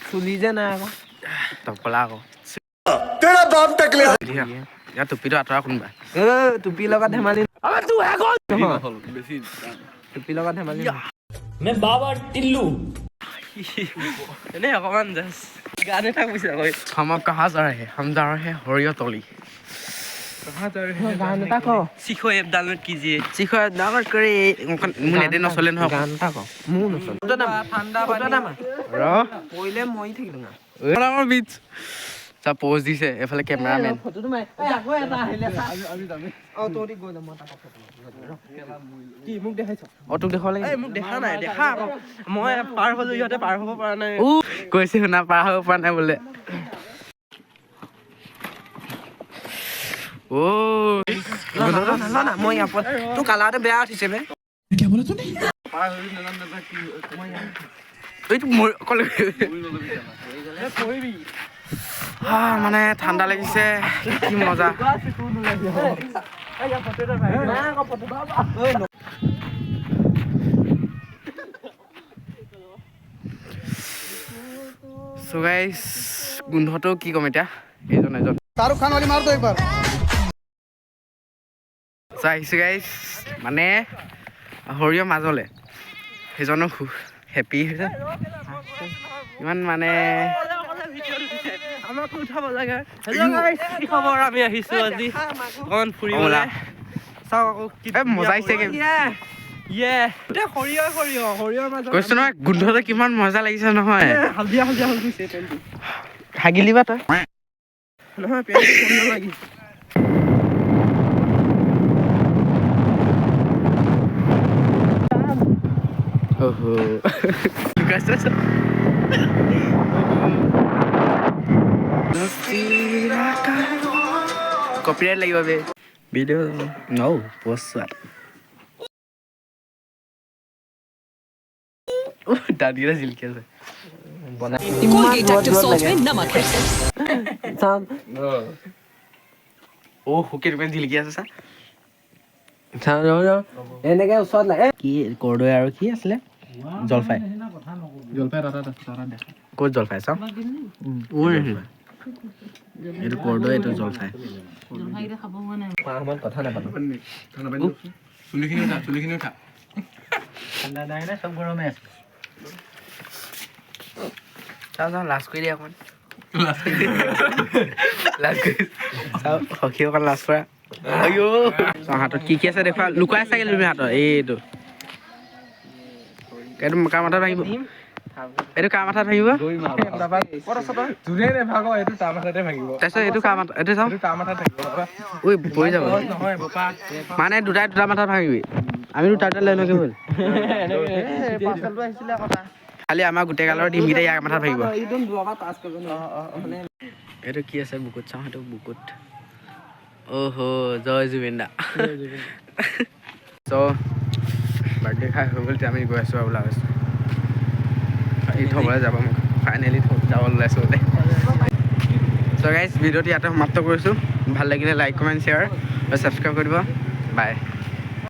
চুলি যে নাই আকৌ টপলা আকৌ तेरा बाप टकले ইয়াৰ টুপিটো আঁতৰা কোনোবা টুপি লগত ধেমালি টুপি লগত ধেমালি এনে অকমান জাষ্ট গান এটা কৈছে আকৌ हम अब कहाँ जा रहे हैं हम जा रहे हैं हरिया तोली গান এটা ক सीखो ऐप डाउनलोड कीजिए सीखो ऐप डाउनलोड करे মোৰ নেটে নচলে নহয় গান এটা ক মোৰ নচলে ঠাণ্ডা পৰিলে মৰি থাকিলো না ডাঙৰ বিচ চা প'জ দিছে এফালে কেমেৰামেন ফটোটো মাৰি আকৌ এটা আহিলে অ তোৰি গৈ যাম মই তাক ফটো কি মোক দেখাইছ অ তোক দেখাব লাগে এই মোক দেখা নাই দেখা আকৌ মই পাৰ হ'লো ইহঁতে পাৰ হ'ব পৰা নাই কৈছে শুনা পাৰ হ'ব পৰা নাই বোলে ও না মই ইয়াৰ পৰা তোৰ কালাৰটো বেয়া উঠিছে বে এইটো মোৰ অকলে মানে ঠাণ্ডা লাগিছে কি মজা So guys, গোন্ধটো কি কম এতিয়া এজন शाहरुख खान वाली मार दो एक बार আহিছে গাইছ মানে সৰিয়হ মাজলে সেইজনো হেপী হৈছে ইমান মানে আমাক উঠাব লাগে হেল্ল' গাইস কি খবৰ আমি আহিছো আজি অকমান ফুৰিবলৈ চাওক আকৌ কি মজা আহিছে সৰিয়হৰ মাজত কৈছো নহয় গোন্ধটো কিমান মজা লাগিছে নহয় হালধীয়া হৈ গৈছে পেনটো হাগিলিবা তই নহয় পেনটো সৰিয়হ লাগি ওহো লুকাইছে কপিৰাইট লাগিব বে ভিডিঅ' নো পোষ্ট দাদিরা জিলকে আছে Colgate Active Salt में नमक है ও হুকে তুমি জিলকি আছে এনেকে ওচৰত লাগে কি কৰ্দৈ আৰু কি আছিলে জলফাই ক'ত জলফাই চাওঁ এইটো কৰ্দৈ এইটো জলফাই কথা নাপাতো চুলিখিনি উঠা ঠাণ্ডা নাই না সব গৰমে আছে চাওঁ লাষ্ট কৰি দিয়া অকণ লাষ্ট কৰি চাওঁ সখী অকণ লাষ্ট কৰা আইঅ হাতত কি কি আছে দেখুৱা লুকাই চাগে তুমি হাতত এইটো এইটো কাৰ মাথাত ভাঙিব এইটো কাৰ মাথাত ভাঙিব তাৰপিছত এইটো কাৰ মাথাত এইটো চাওঁ ঐ পৰি যাব মানে দুটা মাথাত ভাঙিবি আমি দুটা লৈ এনেকৈ হ'ল খালি আমাৰ গোটেই গালৰ ডিমকেইটা ইয়াৰ মাথাত ভাঙিব এইটো কি আছে বুকুত চাওঁ সেইটো বুকুত অহ' জয় জুবিন দা চ' বাৰ্থডে খাই হৈ গ'ল এতিয়া আমি গৈ আছোঁ আৰু ওলাই আছোঁ এই থ'বলৈ যাব মোক ফাইনেলি যাব ওলাইছোঁ বোলে চ' গাইজ ভিডিঅ'টো ইয়াতে সমাপ্ত কৰিছোঁ ভাল লাগিলে লাইক কমেণ্ট শ্বেয়াৰ আৰু ছাবস্ক্ৰাইব কৰি দিব বাই